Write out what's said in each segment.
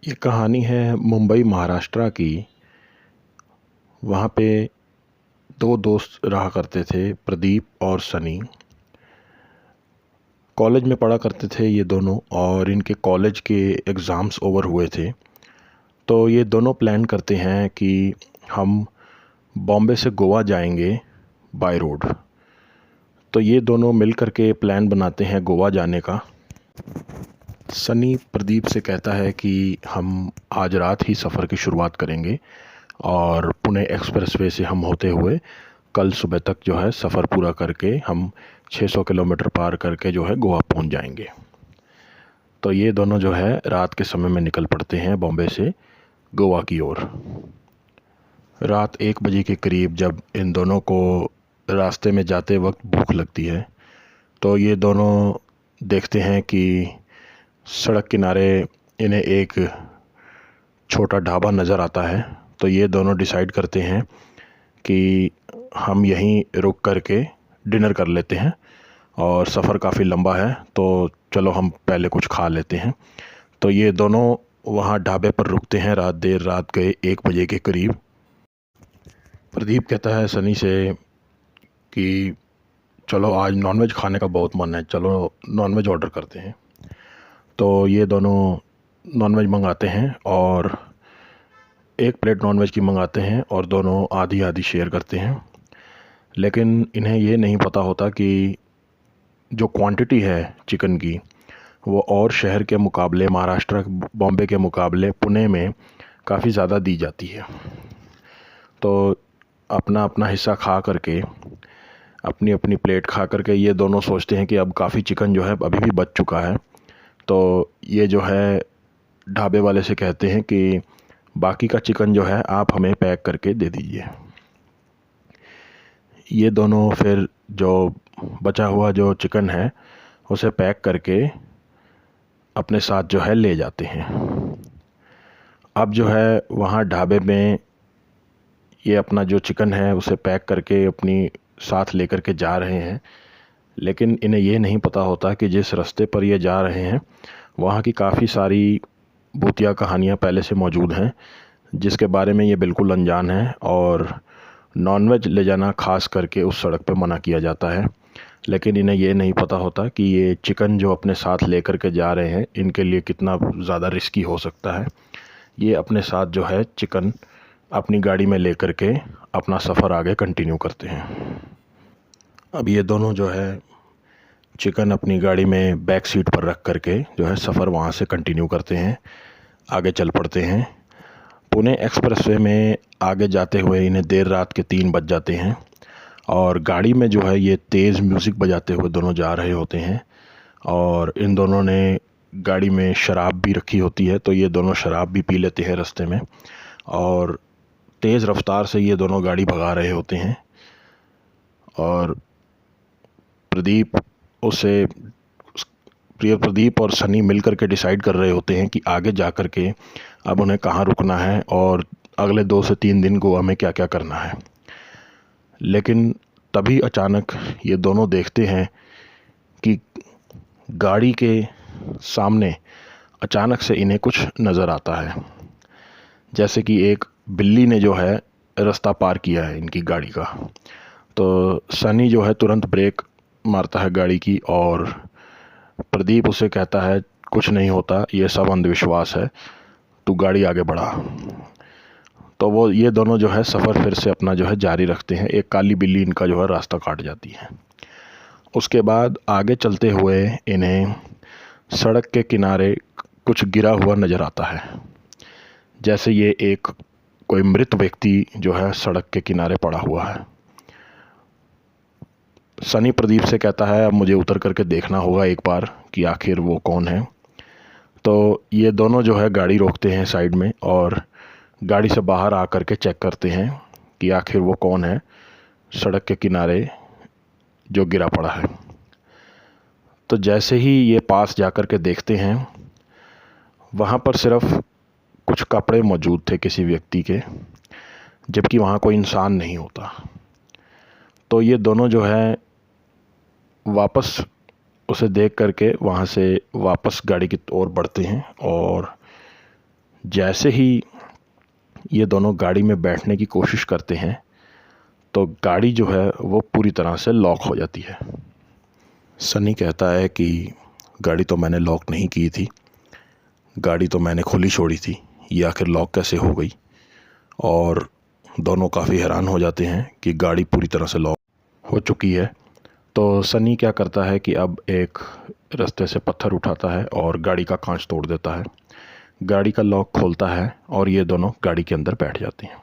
ये कहानी है मुंबई महाराष्ट्र की। वहाँ पे दो दोस्त रहा करते थे, प्रदीप और सनी। कॉलेज में पढ़ा करते थे ये दोनों, और इनके कॉलेज के एग्ज़ाम्स ओवर हुए थे। तो ये दोनों प्लान करते हैं कि हम बॉम्बे से गोवा जाएंगे बाय रोड। तो ये दोनों मिल कर के प्लान बनाते हैं गोवा जाने का। सनी प्रदीप से कहता है कि हम आज रात ही सफ़र की शुरुआत करेंगे और पुणे एक्सप्रेसवे से हम होते हुए कल सुबह तक जो है सफ़र पूरा करके हम 600 किलोमीटर पार करके जो है गोवा पहुंच जाएंगे। तो ये दोनों जो है रात के समय में निकल पड़ते हैं बॉम्बे से गोवा की ओर। रात 1 बजे के करीब जब इन दोनों को रास्ते में जाते वक्त भूख लगती है, तो ये दोनों देखते हैं कि सड़क किनारे इन्हें एक छोटा ढाबा नज़र आता है। तो ये दोनों डिसाइड करते हैं कि हम यहीं रुक कर के डिनर कर लेते हैं, और सफ़र काफ़ी लंबा है तो चलो हम पहले कुछ खा लेते हैं। तो ये दोनों वहाँ ढाबे पर रुकते हैं देर रात के 1 बजे के करीब। प्रदीप कहता है सनी से कि चलो आज नॉनवेज खाने का बहुत मन है, चलो नॉनवेज ऑर्डर करते हैं। तो ये दोनों नॉनवेज मंगाते हैं और एक प्लेट नॉनवेज की मंगाते हैं और दोनों आधी आधी शेयर करते हैं। लेकिन इन्हें ये नहीं पता होता कि जो क्वांटिटी है चिकन की, वो और शहर के मुकाबले, महाराष्ट्र बॉम्बे के मुकाबले पुणे में काफ़ी ज़्यादा दी जाती है। तो अपना अपना हिस्सा खा करके, अपनी अपनी प्लेट खा करके ये दोनों सोचते हैं कि अब काफ़ी चिकन जो है अभी भी बच चुका है। तो ये जो है ढाबे वाले से कहते हैं कि बाकी का चिकन जो है आप हमें पैक करके दे दीजिए। ये दोनों फिर जो बचा हुआ जो चिकन है उसे पैक करके अपने साथ जो है ले जाते हैं। अब जो है वहाँ ढाबे में ये अपना जो चिकन है उसे पैक करके अपनी साथ लेकर के जा रहे हैं। लेकिन इन्हें ये नहीं पता होता कि जिस रास्ते पर ये जा रहे हैं वहाँ की काफ़ी सारी भूतिया कहानियाँ पहले से मौजूद हैं, जिसके बारे में ये बिल्कुल अनजान है। और नॉनवेज ले जाना खास करके उस सड़क पे मना किया जाता है। लेकिन इन्हें ये नहीं पता होता कि ये चिकन जो अपने साथ लेकर के जा रहे हैं इनके लिए कितना ज़्यादा रिस्की हो सकता है। ये अपने साथ जो है चिकन अपनी गाड़ी में लेकर के अपना सफ़र आगे कंटिन्यू करते हैं। अब ये दोनों जो है चिकन अपनी गाड़ी में बैक सीट पर रख करके जो है सफ़र वहाँ से कंटिन्यू करते हैं, आगे चल पड़ते हैं। पुणे एक्सप्रेसवे में आगे जाते हुए इन्हें देर रात के 3 बज जाते हैं, और गाड़ी में जो है ये तेज़ म्यूज़िक बजाते हुए दोनों जा रहे होते हैं। और इन दोनों ने गाड़ी में शराब भी रखी होती है, तो ये दोनों शराब भी पी लेते हैं रास्ते में, और तेज़ रफ्तार से ये दोनों गाड़ी भगा रहे होते हैं। और प्रदीप उसे प्रदीप और सनी मिल कर के डिसाइड कर रहे होते हैं कि आगे जा कर के अब उन्हें कहाँ रुकना है और अगले 2 से 3 दिन गोवा में क्या क्या करना है। लेकिन तभी अचानक ये दोनों देखते हैं कि गाड़ी के सामने अचानक से इन्हें कुछ नज़र आता है, जैसे कि एक बिल्ली ने जो है रास्ता पार किया है इनकी गाड़ी का। तो सनी जो है तुरंत ब्रेक मारता है गाड़ी की, और प्रदीप उसे कहता है कुछ नहीं होता, ये सब अंधविश्वास है, तू गाड़ी आगे बढ़ा। तो वो ये दोनों जो है सफ़र फिर से अपना जो है जारी रखते हैं। एक काली बिल्ली इनका जो है रास्ता काट जाती है। उसके बाद आगे चलते हुए इन्हें सड़क के किनारे कुछ गिरा हुआ नज़र आता है, जैसे ये एक कोई मृत व्यक्ति जो है सड़क के किनारे पड़ा हुआ है। सनी प्रदीप से कहता है अब मुझे उतर करके देखना होगा एक बार कि आखिर वो कौन है। तो ये दोनों जो है गाड़ी रोकते हैं साइड में और गाड़ी से बाहर आ कर के चेक करते हैं कि आखिर वो कौन है सड़क के किनारे जो गिरा पड़ा है। तो जैसे ही ये पास जा कर के देखते हैं, वहाँ पर सिर्फ कुछ कपड़े मौजूद थे किसी व्यक्ति के, जबकि वहाँ कोई इंसान नहीं होता। तो ये दोनों जो है वापस उसे देख करके वहाँ से वापस गाड़ी की ओर बढ़ते हैं, और जैसे ही ये दोनों गाड़ी में बैठने की कोशिश करते हैं तो गाड़ी जो है वो पूरी तरह से लॉक हो जाती है। सनी कहता है कि गाड़ी तो मैंने लॉक नहीं की थी, गाड़ी तो मैंने खुली छोड़ी थी, ये आखिर लॉक कैसे हो गई। और दोनों काफ़ी हैरान हो जाते हैं कि गाड़ी पूरी तरह से लॉक हो चुकी है। तो सनी क्या करता है कि अब एक रास्ते से पत्थर उठाता है और गाड़ी का कांच तोड़ देता है, गाड़ी का लॉक खोलता है और ये दोनों गाड़ी के अंदर बैठ जाते हैं।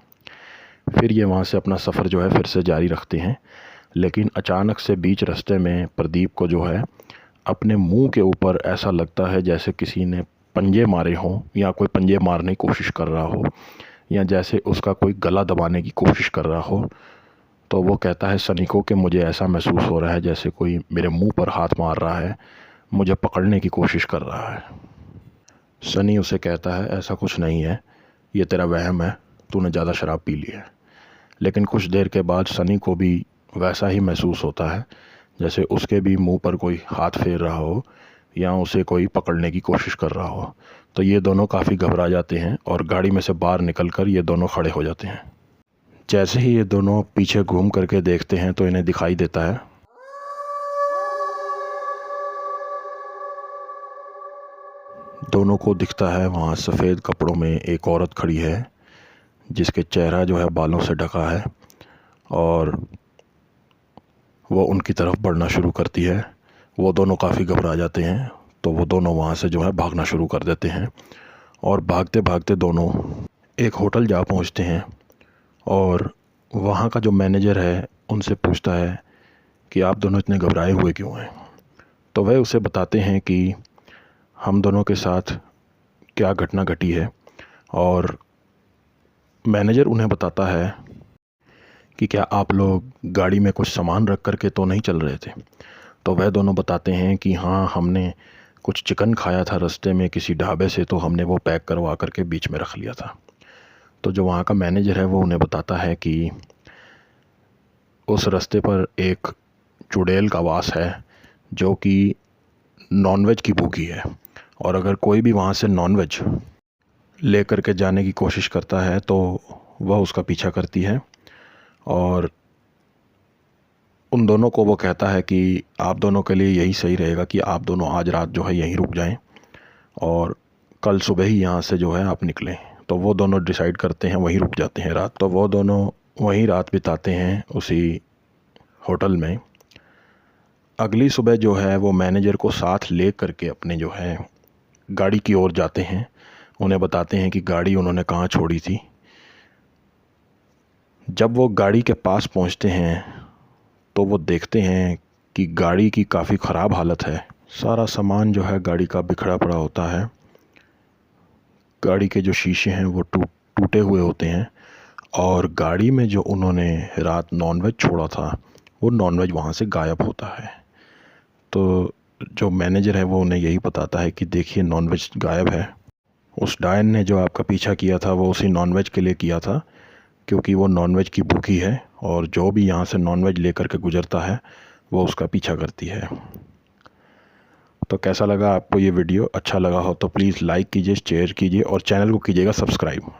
फिर ये वहाँ से अपना सफ़र जो है फिर से जारी रखते हैं। लेकिन अचानक से बीच रास्ते में प्रदीप को जो है अपने मुंह के ऊपर ऐसा लगता है जैसे किसी ने पंजे मारे हों या कोई पंजे मारने की कोशिश कर रहा हो या जैसे उसका कोई गला दबाने की कोशिश कर रहा हो। तो वो कहता है सनी को कि मुझे ऐसा महसूस हो रहा है जैसे कोई मेरे मुंह पर हाथ मार रहा है, मुझे पकड़ने की कोशिश कर रहा है। सनी उसे कहता है ऐसा कुछ नहीं है, ये तेरा वहम है, तूने ज़्यादा शराब पी ली है। लेकिन कुछ देर के बाद सनी को भी वैसा ही महसूस होता है जैसे उसके भी मुंह पर कोई हाथ फेर रहा हो या उसे कोई पकड़ने की कोशिश कर रहा हो। तो ये दोनों काफ़ी घबरा जाते हैं और गाड़ी में से बाहर निकलकर ये दोनों खड़े हो जाते हैं। जैसे ही ये दोनों पीछे घूम करके देखते हैं तो इन्हें दिखाई देता है दोनों को दिखता है वहाँ सफ़ेद कपड़ों में एक औरत खड़ी है जिसके चेहरा जो है बालों से ढका है और वो उनकी तरफ बढ़ना शुरू करती है। वो दोनों काफ़ी घबरा जाते हैं तो वो दोनों वहाँ से जो है भागना शुरू कर देते हैं और भागते भागते दोनों एक होटल जा पहुँचते हैं और वहाँ का जो मैनेजर है उनसे पूछता है कि आप दोनों इतने घबराए हुए क्यों हैं। तो वह उसे बताते हैं कि हम दोनों के साथ क्या घटना घटी है। और मैनेजर उन्हें बताता है कि क्या आप लोग गाड़ी में कुछ सामान रख कर के तो नहीं चल रहे थे। तो वह दोनों बताते हैं कि हाँ, हमने कुछ चिकन खाया था रास्ते में किसी ढाबे से, तो हमने वो पैक करवा करके बीच में रख लिया था। तो जो वहाँ का मैनेजर है वो उन्हें बताता है कि उस रास्ते पर एक चुड़ैल का वास है जो कि नॉनवेज की भूखी है और अगर कोई भी वहाँ से नॉनवेज ले कर के जाने की कोशिश करता है तो वह उसका पीछा करती है। और उन दोनों को वो कहता है कि आप दोनों के लिए यही सही रहेगा कि आप दोनों आज रात जो है यहीं रुक जाएं और कल सुबह ही यहाँ से जो है आप निकलें। तो वो दोनों डिसाइड करते हैं वहीं रुक जाते हैं रात। तो वो दोनों वहीं रात बिताते हैं उसी होटल में। अगली सुबह जो है वो मैनेजर को साथ ले करके अपने जो है गाड़ी की ओर जाते हैं। उन्हें बताते हैं कि गाड़ी उन्होंने कहाँ छोड़ी थी। जब वो गाड़ी के पास पहुँचते हैं तो वो देखते हैं कि गाड़ी की काफ़ी ख़राब हालत है। सारा सामान जो है गाड़ी का बिखरा पड़ा होता है, गाड़ी के जो शीशे हैं वो टूटे हुए होते हैं और गाड़ी में जो उन्होंने रात नॉनवेज छोड़ा था वो नॉनवेज वहाँ से गायब होता है। तो जो मैनेजर है वो उन्हें यही बताता है कि देखिए नॉनवेज गायब है। उस डायन ने जो आपका पीछा किया था वो उसी नॉनवेज के लिए किया था क्योंकि वो नॉनवेज की भूखी है और जो भी यहाँ से नॉनवेज लेकर के गुजरता है वो उसका पीछा करती है। तो कैसा लगा आपको ये वीडियो? अच्छा लगा हो तो प्लीज़ लाइक कीजिए, शेयर कीजिए और चैनल को कीजिएगा सब्सक्राइब।